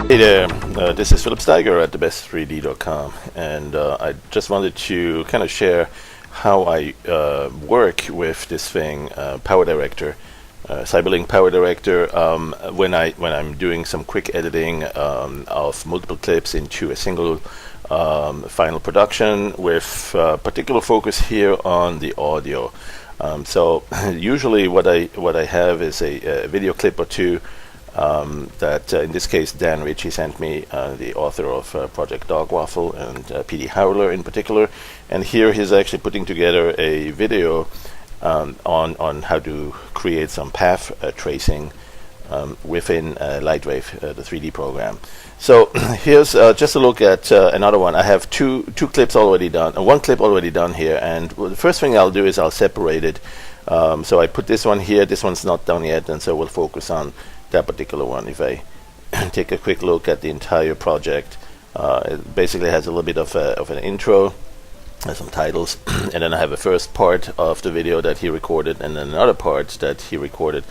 Hey there, this is Philip Steiger at thebest3d.com, and I just wanted to kind of share how I work with this thing, Power Director, CyberLink Power Director, when I'm doing some quick editing of multiple clips into a single final production, with particular focus here on the audio. So usually what I have is a video clip or two. That in this case Dan Ritchie sent me, the author of Project Dog Waffle and PD Howler in particular, and here he's actually putting together a video on how to create some path tracing within Lightwave, the 3D program. So here's just a look at another one. I have two clips already done, one clip already done here, and the first thing I'll do is I'll separate it. So I put this one here, this one's not done yet, and so we'll focus on that particular one. If I take a quick look at the entire project, it basically has a little bit of an intro, some titles, and then I have a first part of the video that he recorded, and then another part that he recorded.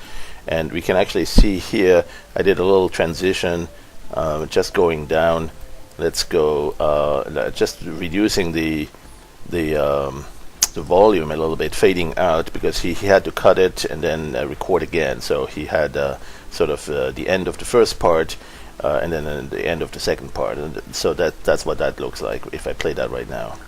And we can actually see here, I did a little transition, just going down. Let's go, just reducing the volume a little bit, fading out, because he had to cut it and then record again. So he had sort of the end of the first part and then the end of the second part, and so that's what that looks like if I play that right now.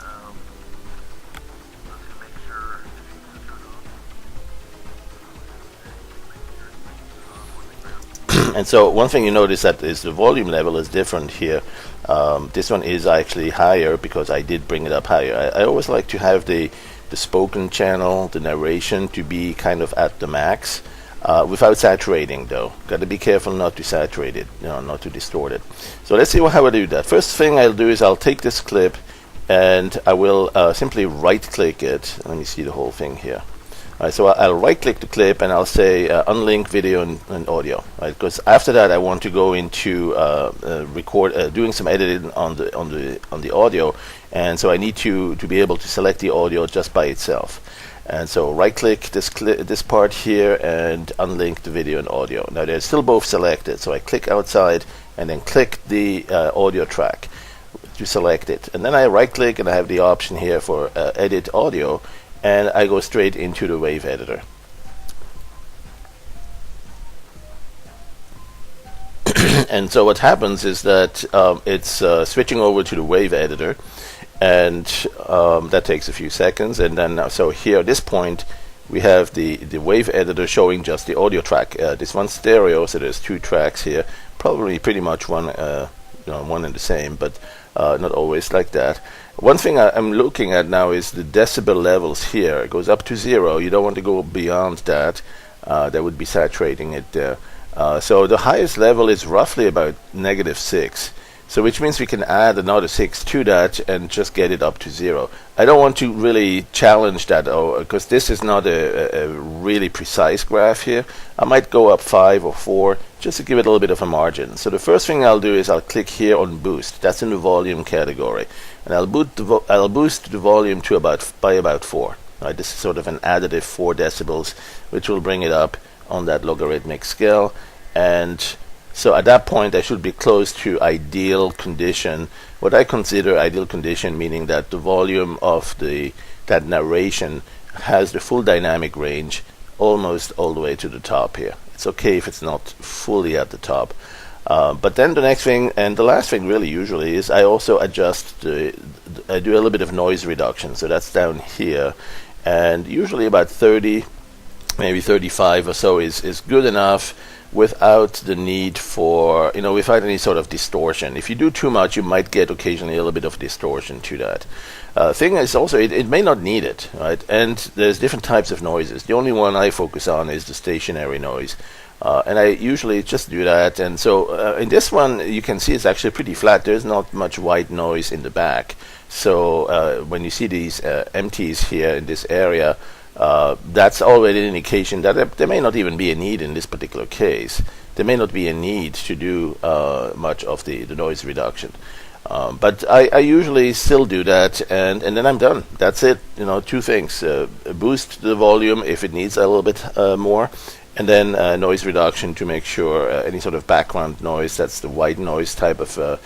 And so one thing you notice that is the volume level is different here. This one is actually higher because I did bring it up higher. I always like to have the spoken channel, the narration, to be kind of at the max, without saturating though. Got to be careful not to saturate it, not to distort it. So let's see how I do that. First thing I'll do is I'll take this clip and I will simply right click it. Let me see the whole thing here. Alright, so I'll right click the clip and I'll say unlink video and audio, right? Because after that I want to go into doing some editing on the audio, and so I need to be able to select the audio just by itself. And so right click this part here and unlink the video and audio. Now they're still both selected, so I click outside and then click the audio track to select it, and then I right click and I have the option here for edit audio, and I go straight into the wave editor. And so what happens is that it's switching over to the wave editor, and that takes a few seconds. And then so here at this point we have the wave editor showing just the audio track. This one's stereo, so there's two tracks here, probably pretty much one and the same, but not always like that. One thing I'm looking at now is the decibel levels here. It goes up to 0. You don't want to go beyond that. That would be saturating it there. So the highest level is roughly about -6. So which means we can add another 6 to that and just get it up to 0. I don't want to really challenge that, because this is not a really precise graph here. I might go up 5 or 4 just to give it a little bit of a margin. So the first thing I'll do is I'll click here on boost. That's in the volume category, and I'll boost the volume to by about 4. Right, this is sort of an additive 4 decibels, which will bring it up on that logarithmic scale. And so at that point I should be close to ideal condition. What I consider ideal condition, meaning that the volume of that narration has the full dynamic range almost all the way to the top here. It's okay if it's not fully at the top. But then the next thing, and the last thing really usually, is I also adjust I do a little bit of noise reduction. So that's down here, and usually about 30, maybe 35 or so is good enough, without the need for, without any sort of distortion. If you do too much, you might get occasionally a little bit of distortion to that. Thing is also, it may not need it, right? And there's different types of noises. The only one I focus on is the stationary noise. And I usually just do that. And so in this one, you can see it's actually pretty flat. There's not much white noise in the back. So when you see these empties here in this area, that's already an indication that there may not even be a need in this particular case. There may not be a need to do much of the noise reduction. But I usually still do that, and then I'm done. That's it. Two things. Boost the volume if it needs a little bit more, and then noise reduction to make sure any sort of background noise, that's the white noise type of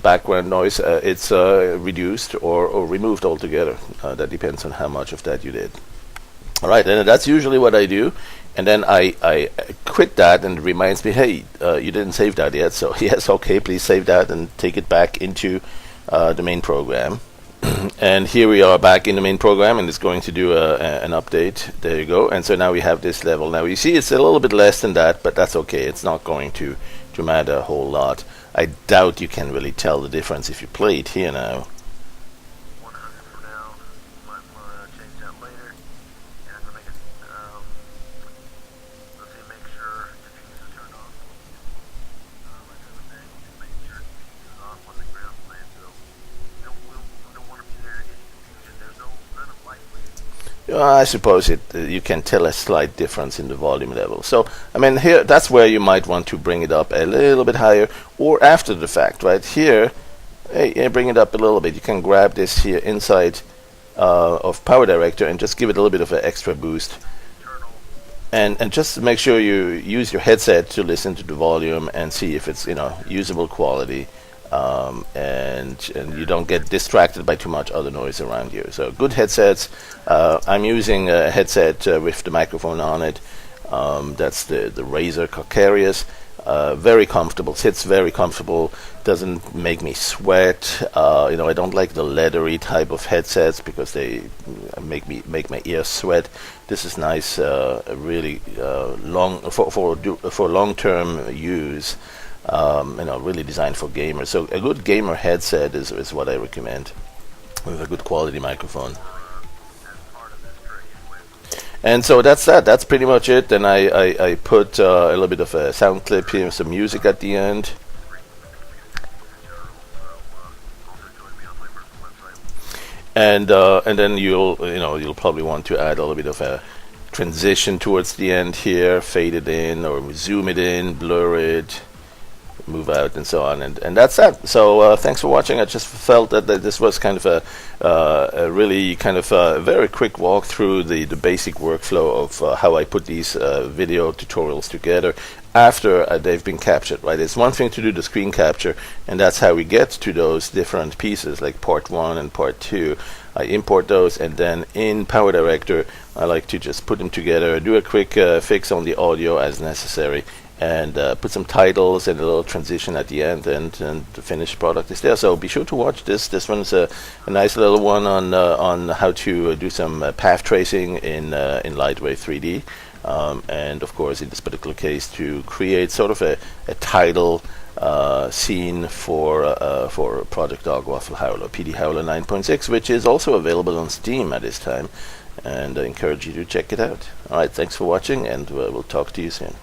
background noise, it's reduced or removed altogether. That depends on how much of that you did. All right, and that's usually what I do. And then I quit that, and it reminds me, hey, you didn't save that yet. So yes, okay, please save that and take it back into the main program. And here we are back in the main program, and it's going to do an update. There you go. And so now we have this level. Now you see it's a little bit less than that, but that's okay. It's not going to matter a whole lot. I doubt you can really tell the difference if you play it here now. 100 for now. Might want to change that later. And I'm going to make it, let's see, make sure diffuse is turned off. Like I was saying, make sure diffuse is off on the ground plane, so we don't want to be there any confusion. There's none of light bleeding. I suppose you can tell a slight difference in the volume level. So, I mean, here, that's where you might want to bring it up a little bit higher, or after the fact, right? Here, hey, bring it up a little bit. You can grab this here inside of Power Director and just give it a little bit of an extra boost. And just make sure you use your headset to listen to the volume and see if it's, usable quality. And you don't get distracted by too much other noise around you. So good headsets. I'm using a headset with the microphone on it. That's the Razer Calcareous. Very comfortable. Sits very comfortable. Doesn't make me sweat. I don't like the leathery type of headsets because they make my ears sweat. This is nice. Really long for long-term use. Really designed for gamers. So a good gamer headset is what I recommend, with a good quality microphone. And so that's that. That's pretty much it. And I put a little bit of a sound clip here, some music at the end. And then you'll probably want to add a little bit of a transition towards the end here, fade it in or zoom it in, blur it, move out, and so on, and that's that. So thanks for watching. I just felt that this was kind of a really kind of a very quick walk through the basic workflow of how I put these video tutorials together after they've been captured, right? It's one thing to do the screen capture, and that's how we get to those different pieces like part 1 and part 2. I import those, and then in Power Director I like to just put them together, do a quick fix on the audio as necessary, and put some titles and a little transition at the end, and the finished product is there. So be sure to watch this. This one's a nice little one on how to do some path tracing in Lightwave 3D, and of course in this particular case to create sort of a title scene for Project Dog Waffle Howler, PD Howler 9.6, which is also available on Steam at this time, and I encourage you to check it out. Alright, thanks for watching, and we'll talk to you soon.